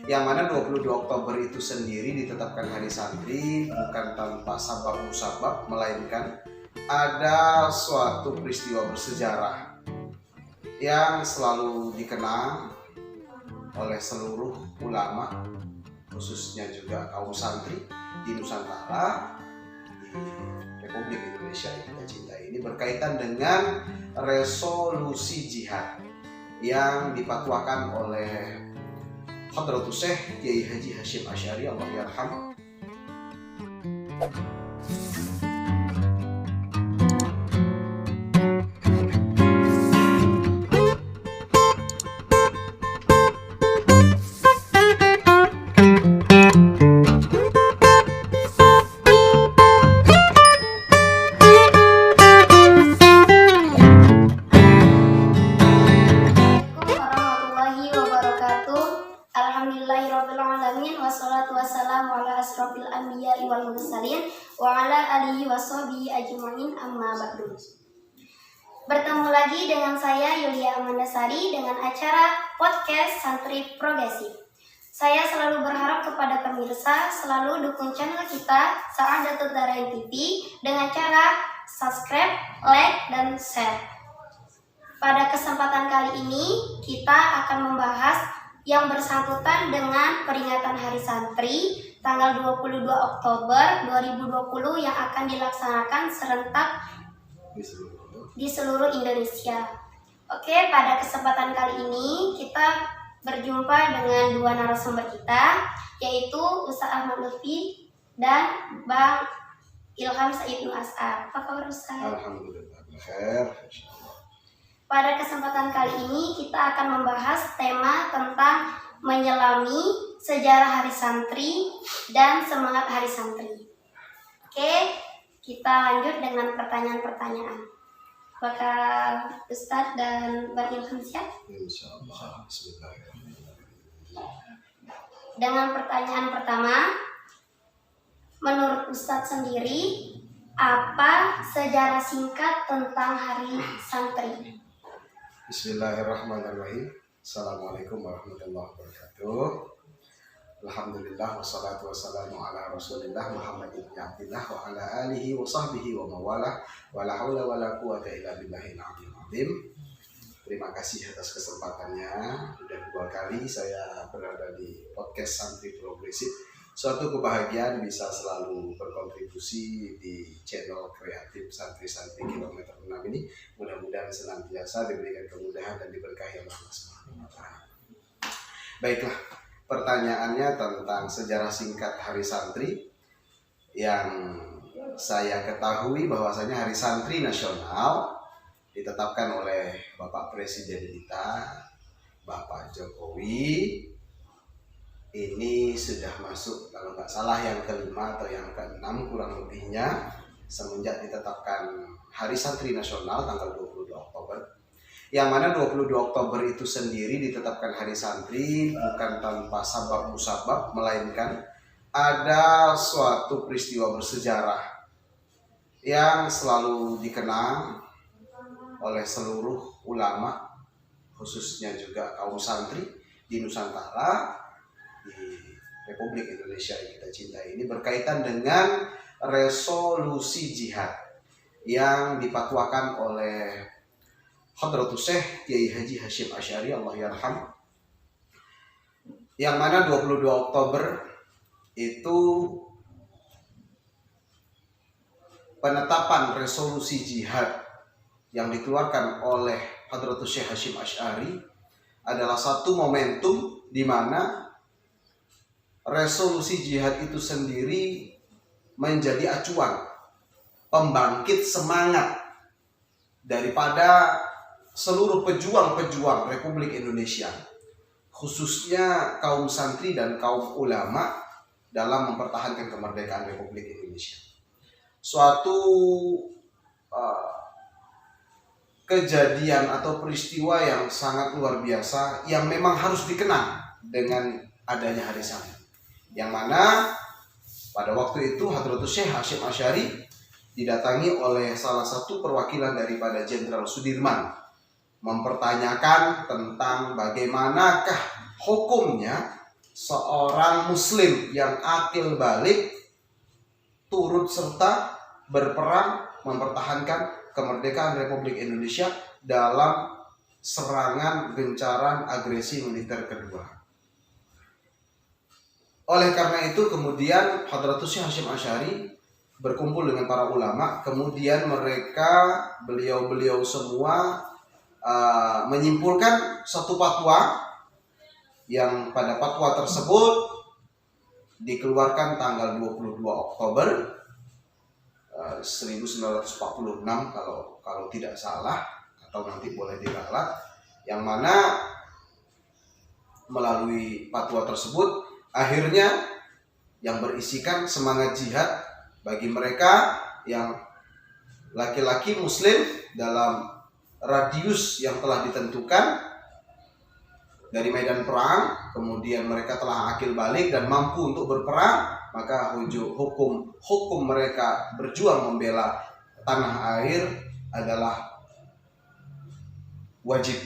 Yang mana 22 Oktober itu sendiri ditetapkan hari santri bukan tanpa sabab musabab, melainkan ada suatu peristiwa bersejarah yang selalu dikenang oleh seluruh ulama, khususnya juga kaum santri di Nusantara, di Republik Indonesia yang kita cintai ini, berkaitan dengan resolusi jihad yang dipatwakan oleh Hadratus Syekh Kiai Haji Hasyim Asy'ari Allahyarham. Wassalatu wassalamu ala asrofil anbiya'i wal mursalin wa ala alihi wa sahbihi ajma'in, amma ba'du. Bertemu lagi dengan saya Yulia Amandasari dengan acara podcast Santri Progresif. Saya selalu berharap kepada pemirsa selalu dukung channel kita Sa'adatul Dharain TV dengan cara subscribe, like, dan share. Pada kesempatan kali ini kita akan membahas yang bersangkutan dengan peringatan Hari Santri tanggal 22 Oktober 2020 yang akan dilaksanakan serentak di seluruh Indonesia. Oke, pada kesempatan kali ini kita berjumpa dengan dua narasumber kita, yaitu Ustaz Ahmad Lutfi dan Bang Ilham Said Nur As'ar. Apa kabar Ustaz? Alhamdulillah, khair. Pada kesempatan kali ini kita akan membahas tema tentang menyelami sejarah Hari Santri dan semangat Hari Santri. Oke, kita lanjut dengan pertanyaan-pertanyaan. Apakah Ustadz dan Bang Ilham siap? Insyaallah. Bismillahirrahmanirrahim. Dengan pertanyaan pertama, menurut Ustadz sendiri, apa sejarah singkat tentang Hari Santri? Bismillahirrahmanirrahim. Assalamualaikum warahmatullahi wabarakatuh. Alhamdulillah wassalatu wassalamu ala Rasulillah Muhammad ibn Abdillah wa ala alihi wa sahbihi wa mawalah wa la haula wa la quwata illa billahil aliyyil azim. Terima kasih atas kesempatannya. Sudah 2 kali saya berada di podcast Santri Progresif. Suatu kebahagiaan bisa selalu berkontribusi di channel kreatif Santri-Santri Kilometer 6 ini. Mudah-mudahan senantiasa diberikan kemudahan dan diberkahi Allah Subhanahu wa Ta'ala. Baiklah, pertanyaannya tentang sejarah singkat Hari Santri. Yang saya ketahui bahwasanya Hari Santri Nasional ditetapkan oleh Bapak Presiden kita, Bapak Jokowi. Ini sudah masuk, kalau nggak salah, yang ke-5 atau yang ke-6 kurang lebihnya, semenjak ditetapkan Hari Santri Nasional tanggal 22 Oktober. Yang mana 22 Oktober itu sendiri ditetapkan Hari Santri bukan tanpa sabab musabab, melainkan ada suatu peristiwa bersejarah yang selalu dikenang oleh seluruh ulama, khususnya juga kaum santri di Nusantara, di Republik Indonesia yang kita cintai ini, berkaitan dengan resolusi jihad yang dipatwakan oleh Hadratus Syekh Kiai Haji Hasyim Asy'ari Allahyarham. Yang mana 22 Oktober itu penetapan resolusi jihad yang dikeluarkan oleh Hadratus Syekh Hasyim Asy'ari adalah satu momentum di mana resolusi jihad itu sendiri menjadi acuan pembangkit semangat daripada seluruh pejuang-pejuang Republik Indonesia, khususnya kaum santri dan kaum ulama, dalam mempertahankan kemerdekaan Republik Indonesia. Suatu kejadian atau peristiwa yang sangat luar biasa yang memang harus dikenang dengan adanya Hari Santri. Yang mana pada waktu itu Hadratus Syekh Hasyim Asy'ari didatangi oleh salah satu perwakilan daripada Jenderal Sudirman, mempertanyakan tentang bagaimanakah hukumnya seorang muslim yang akil balik turut serta berperang mempertahankan kemerdekaan Republik Indonesia dalam serangan gencaran agresi militer kedua. Oleh karena itu kemudian Hadratus Syekh Hasyim Asy'ari berkumpul dengan para ulama, kemudian mereka beliau semua menyimpulkan satu fatwa yang pada fatwa tersebut dikeluarkan tanggal 22 Oktober 1946 kalau tidak salah, atau nanti boleh diralat, yang mana melalui fatwa tersebut akhirnya yang berisikan semangat jihad bagi mereka yang laki-laki muslim dalam radius yang telah ditentukan dari medan perang, kemudian mereka telah akil balik dan mampu untuk berperang, maka hukum mereka berjuang membela tanah air adalah wajib.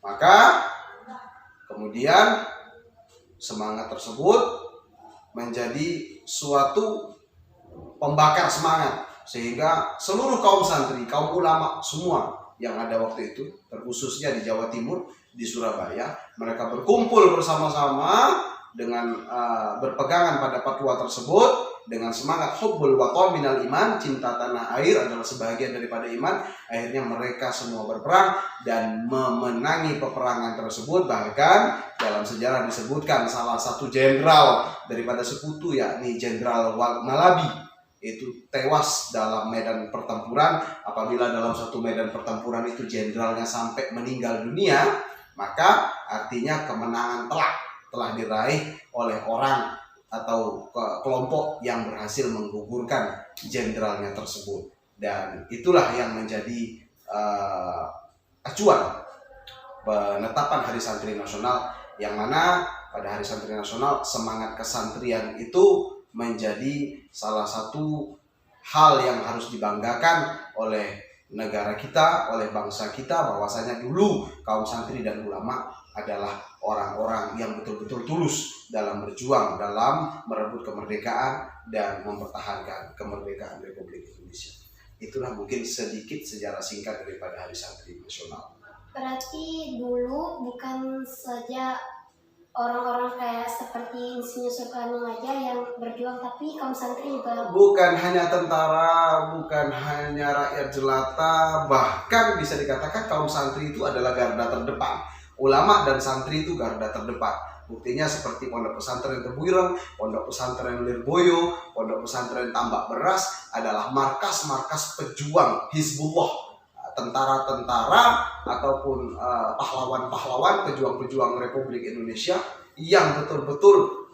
Maka kemudian semangat tersebut menjadi suatu pembakar semangat, sehingga seluruh kaum santri, kaum ulama semua yang ada waktu itu, terkhususnya di Jawa Timur, di Surabaya, mereka berkumpul bersama-sama dengan berpegangan pada fatwa tersebut dengan semangat hubbul watan minal iman, cinta tanah air adalah sebahagian daripada iman. Akhirnya mereka semua berperang dan memenangi peperangan tersebut. Bahkan dalam sejarah disebutkan salah satu jenderal daripada sekutu, yakni Jenderal Malabi, itu tewas dalam medan pertempuran. Apabila dalam satu medan pertempuran itu jenderalnya sampai meninggal dunia, maka artinya kemenangan telah diraih oleh orang atau kelompok yang berhasil menggugurkan jenderalnya tersebut. Dan itulah yang menjadi acuan penetapan Hari Santri Nasional, yang mana pada Hari Santri Nasional semangat kesantrian itu menjadi salah satu hal yang harus dibanggakan oleh negara kita, oleh bangsa kita, bahwasanya dulu kaum santri dan ulama adalah orang-orang yang betul-betul tulus dalam berjuang, dalam merebut kemerdekaan dan mempertahankan kemerdekaan Republik Indonesia. Itulah mungkin sedikit sejarah singkat daripada Hari Santri Nasional. Berarti dulu bukan saja orang-orang kayak seperti Insinyur Soekarno aja yang berjuang, tapi kaum santri juga. Bukan hanya tentara, bukan hanya rakyat jelata, bahkan bisa dikatakan kaum santri itu adalah garda terdepan. Ulama dan santri itu garda terdepan. Buktinya seperti Pondok Pesantren Tebuireng, Pondok Pesantren Lirboyo, Pondok Pesantren Tambak Beras adalah markas-markas pejuang Hizbullah, tentara-tentara ataupun pahlawan-pahlawan, pejuang-pejuang Republik Indonesia yang betul-betul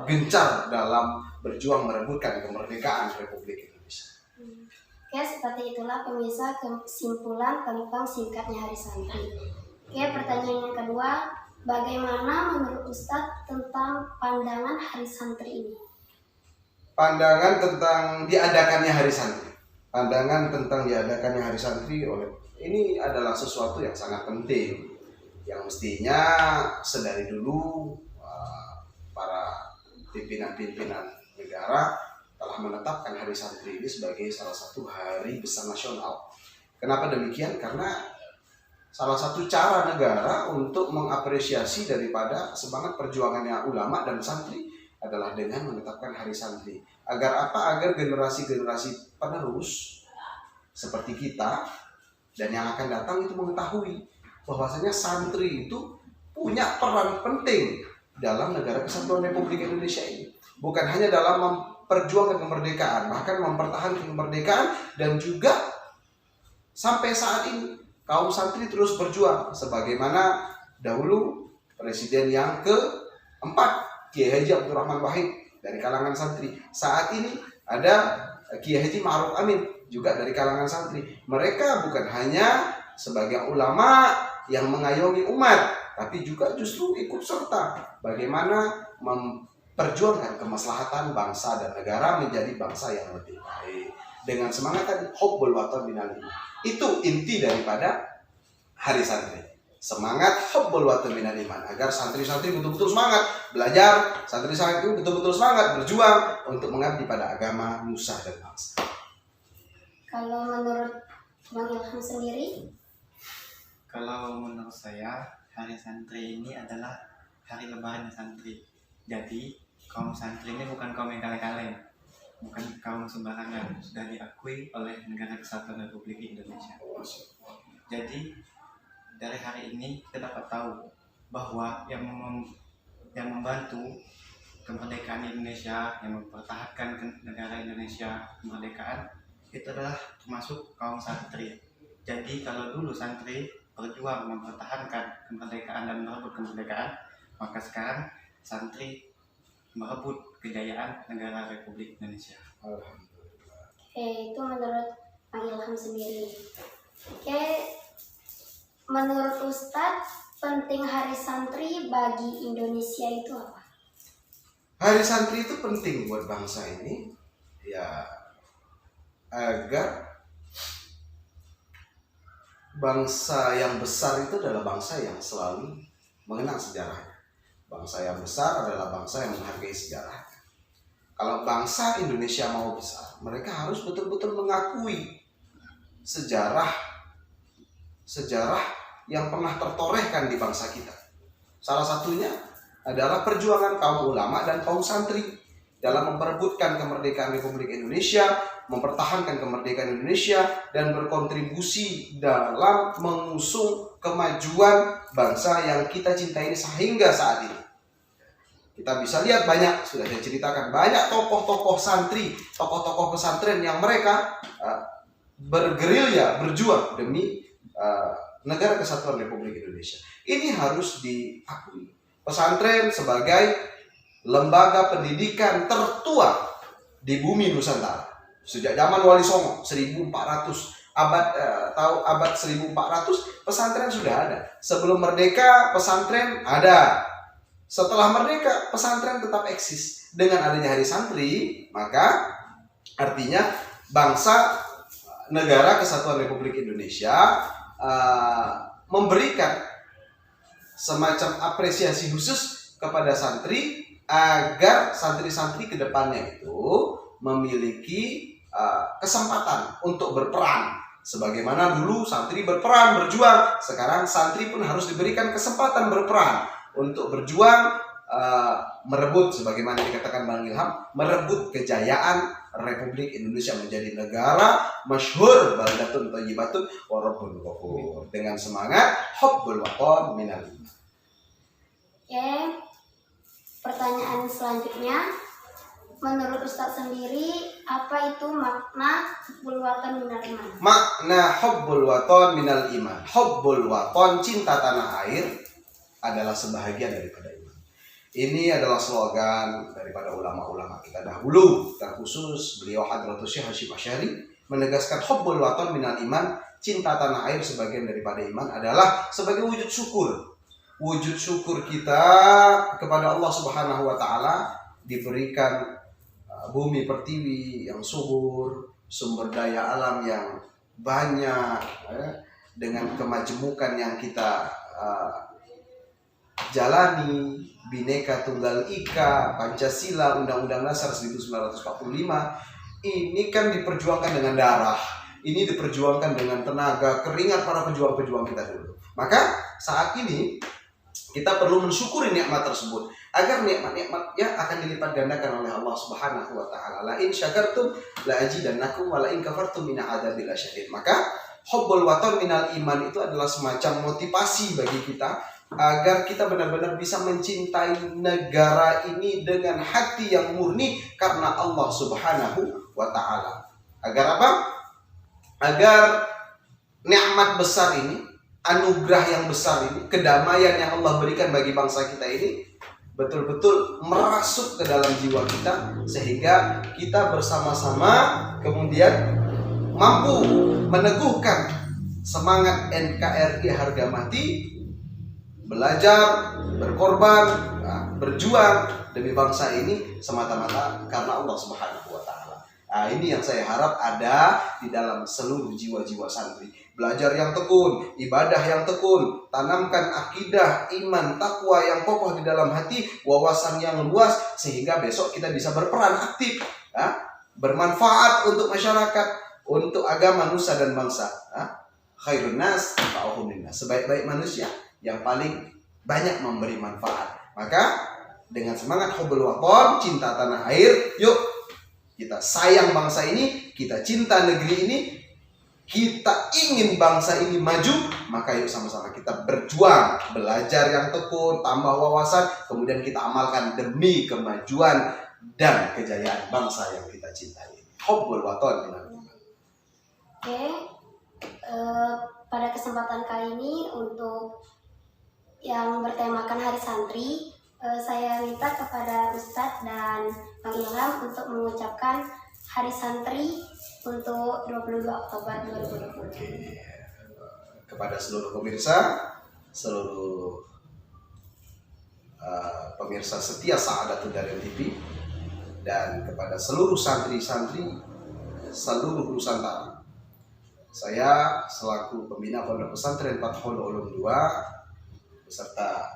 gencar dalam berjuang merebutkan kemerdekaan Republik Indonesia. Oke, seperti itulah pemirsa kesimpulan tentang singkatnya Hari Santri. Oke, pertanyaan yang kedua, bagaimana menurut Ustadz tentang pandangan Hari Santri ini? Pandangan tentang diadakannya Hari Santri. Pandangan tentang diadakannya Hari Santri ini adalah sesuatu yang sangat penting, yang mestinya sedari dulu para pimpinan-pimpinan negara telah menetapkan Hari Santri ini sebagai salah satu hari besar nasional. Kenapa demikian? Karena salah satu cara negara untuk mengapresiasi daripada semangat perjuangannya ulama dan santri adalah dengan menetapkan Hari Santri. Agar apa? Agar generasi-generasi penerus seperti kita dan yang akan datang itu mengetahui bahwasanya santri itu punya peran penting dalam negara kesatuan Republik Indonesia ini. Bukan hanya dalam memperjuangkan kemerdekaan, bahkan mempertahankan kemerdekaan, dan juga sampai saat ini kaum santri terus berjuang sebagaimana dahulu Presiden yang keempat Kiai Haji Abdurrahman Wahid dari kalangan santri. Saat ini ada Kiai Haji Ma'ruf Amin juga dari kalangan santri. Mereka bukan hanya sebagai ulama yang mengayomi umat, tapi juga justru ikut serta bagaimana memperjuangkan kemaslahatan bangsa dan negara menjadi bangsa yang lebih baik. Dengan semangat tadi, hubbul watan minal iman. Itu inti daripada Hari Santri. semangat hubbul watan minal iman, agar santri-santri betul-betul semangat belajar, santri-santri betul-betul semangat berjuang untuk mengabdi pada agama, nusa dan bangsa. Kalau menurut Bang Ilham sendiri? Kalau menurut saya, hari santri ini adalah hari lebaran santri. Jadi kaum santri ini bukan kaum yang kale-kale, bukan kaum sembarangan, sudah diakui oleh Negara Kesatuan Republik Indonesia. Jadi dari hari ini kita dapat tahu bahwa yang membantu kemerdekaan Indonesia, yang mempertahankan negara Indonesia kemerdekaan, itu adalah termasuk kaum santri. Jadi kalau dulu santri berjuang mempertahankan kemerdekaan dan merebut kemerdekaan, maka sekarang santri merebut kejayaan negara Republik Indonesia. Oke, itu menurut Bang Ilham sendiri. Oke, menurut Ustadz, penting hari santri bagi Indonesia itu apa? Hari santri itu penting buat bangsa ini, ya, agar bangsa yang besar itu adalah bangsa yang selalu mengenang sejarahnya. Bangsa yang besar adalah bangsa yang menghargai sejarah. Kalau bangsa Indonesia mau besar, mereka harus betul-betul mengakui sejarah yang pernah tertorehkan di bangsa kita. Salah satunya adalah perjuangan kaum ulama dan kaum santri dalam memperebutkan kemerdekaan Republik Indonesia, mempertahankan kemerdekaan Indonesia, dan berkontribusi dalam mengusung kemajuan bangsa yang kita cintai ini sehingga saat ini. Kita bisa lihat banyak, sudah saya ceritakan, banyak tokoh-tokoh santri, tokoh-tokoh pesantren yang mereka bergerilya, berjuang demi Negara Kesatuan Republik Indonesia. Ini harus diakui. Pesantren sebagai lembaga pendidikan tertua di bumi Nusantara. Sejak zaman Wali Songo 1400, abad 1400 pesantren sudah ada. Sebelum merdeka pesantren ada. Setelah merdeka pesantren tetap eksis. Dengan adanya hari santri, maka artinya bangsa Negara Kesatuan Republik Indonesia memberikan semacam apresiasi khusus kepada santri agar santri-santri ke depannya itu memiliki kesempatan untuk berperan. Sebagaimana dulu santri berperan, berjuang, sekarang santri pun harus diberikan kesempatan berperan untuk berjuang, merebut, sebagaimana dikatakan Bang Ilham, merebut kejayaan Republik Indonesia menjadi negara masyhur baldatun thayyibatun wa rabbun ghafur, dengan semangat hubbul watan minal iman. Oke, pertanyaan selanjutnya, menurut Ustadz sendiri, apa itu makna hubbul watan minal iman? Makna hubbul watan minal iman. Hubbul watan, cinta tanah air, adalah sebahagian daripada iman. Ini adalah slogan daripada ulama-ulama kita dahulu, terkhusus beliau Hadratus Syekh Hasyim Asy'ari menegaskan hubbul watan minal iman, cinta tanah air sebagian daripada iman, adalah sebagai wujud syukur. Wujud syukur kita kepada Allah Subhanahu wa taala diberikan bumi pertiwi yang subur, sumber daya alam yang banyak, dengan kemajemukan yang kita jalani, Bhinneka Tunggal Ika, Pancasila, Undang-Undang Dasar 1945, ini kan diperjuangkan dengan darah, ini diperjuangkan dengan tenaga, keringat para pejuang-pejuang kita dulu. Maka saat ini kita perlu mensyukuri nikmat tersebut, agar nikmat-nikmatnya akan dilipat gandakan oleh Allah Subhanahu wa taala. La in syakartum la azidannakum wa la in kafartum min adzabil syadid. Maka hubbul watan minal iman itu adalah semacam motivasi bagi kita agar kita benar-benar bisa mencintai negara ini dengan hati yang murni karena Allah Subhanahu wa taala. Agar apa? Agar nikmat besar ini, anugerah yang besar ini, kedamaian yang Allah berikan bagi bangsa kita ini betul-betul merasuk ke dalam jiwa kita, sehingga kita bersama-sama kemudian mampu meneguhkan semangat NKRI harga mati, belajar, berkorban, berjuang demi bangsa ini semata-mata karena Allah Subhanahu wa taala. Nah, ini yang saya harap ada di dalam seluruh jiwa-jiwa santri. belajar yang tekun, ibadah yang tekun, tanamkan akidah, iman, takwa yang kokoh di dalam hati, wawasan yang luas, sehingga besok kita bisa berperan aktif, ya, bermanfaat untuk masyarakat, untuk agama, nusa dan bangsa. Khairun nas anfa'uhum linnas. Sebaik-baik manusia yang paling banyak memberi manfaat. Maka dengan semangat hubbul waton, cinta tanah air, yuk kita sayang bangsa ini, kita cinta negeri ini, kita ingin bangsa ini maju, maka yuk sama-sama kita berjuang, belajar yang tekun, tambah wawasan, kemudian kita amalkan demi kemajuan dan kejayaan bangsa yang kita cintai. Hubbul waton. Oke, pada kesempatan kali ini untuk yang bertemakan Hari Santri, saya minta kepada Ustadz dan Bang Ilham untuk mengucapkan Hari Santri untuk 22 Oktober 2020. Kepada seluruh pemirsa, seluruh pemirsa setia Sa'adatul Darin TV, dan kepada seluruh santri-santri seluruh Nusantara. Saya selaku pembina Pondok Pesantren Fathul Ulum 2 beserta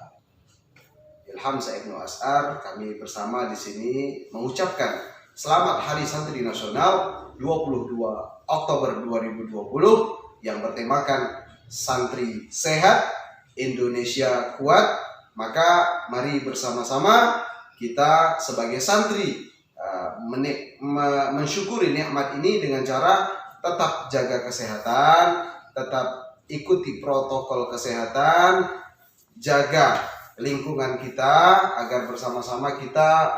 Ilham Saibnu As'ar, kami bersama di sini mengucapkan selamat Hari Santri Nasional 22 Oktober 2020 yang bertemakan Santri Sehat, Indonesia Kuat. Maka mari bersama-sama kita sebagai santri mensyukuri nikmat ini dengan cara tetap jaga kesehatan, tetap ikuti protokol kesehatan, jaga lingkungan kita agar bersama-sama kita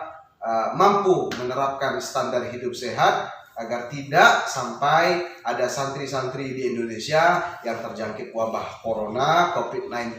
mampu menerapkan standar hidup sehat agar tidak sampai ada santri-santri di Indonesia yang terjangkit wabah corona COVID-19.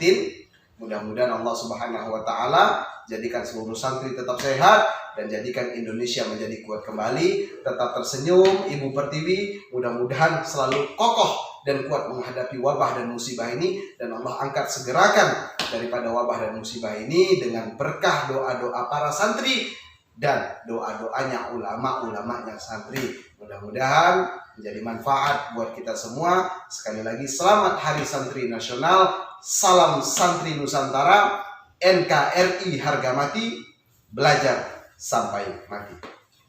Mudah-mudahan Allah Subhanahu wa taala jadikan seluruh santri tetap sehat dan jadikan Indonesia menjadi kuat kembali, tetap tersenyum Ibu Pertiwi, mudah-mudahan selalu kokoh dan kuat menghadapi wabah dan musibah ini, dan Allah angkat segerakan daripada wabah dan musibah ini dengan berkah doa-doa para santri dan doa-doanya ulama-ulamanya santri. Mudah-mudahan menjadi manfaat buat kita semua. Sekali lagi selamat Hari Santri Nasional, salam santri Nusantara, NKRI harga mati, belajar sampai mati.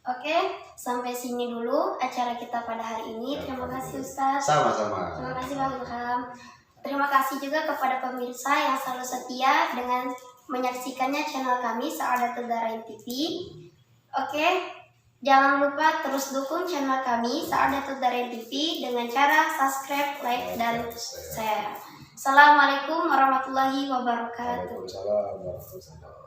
Oke, sampai sini dulu acara kita pada hari ini. Terima kasih Ustadz. Sama-sama. Terima kasih Bang Ilham. Terima kasih juga kepada pemirsa yang selalu setia dengan menyaksikannya channel kami Sa'adatul Darin TV. Oke, jangan lupa terus dukung channel kami Sa'adatul Darin TV dengan cara subscribe, like, dan share. Assalamualaikum warahmatullahi wabarakatuh. Waalaikumsalam warahmatullahi wabarakatuh.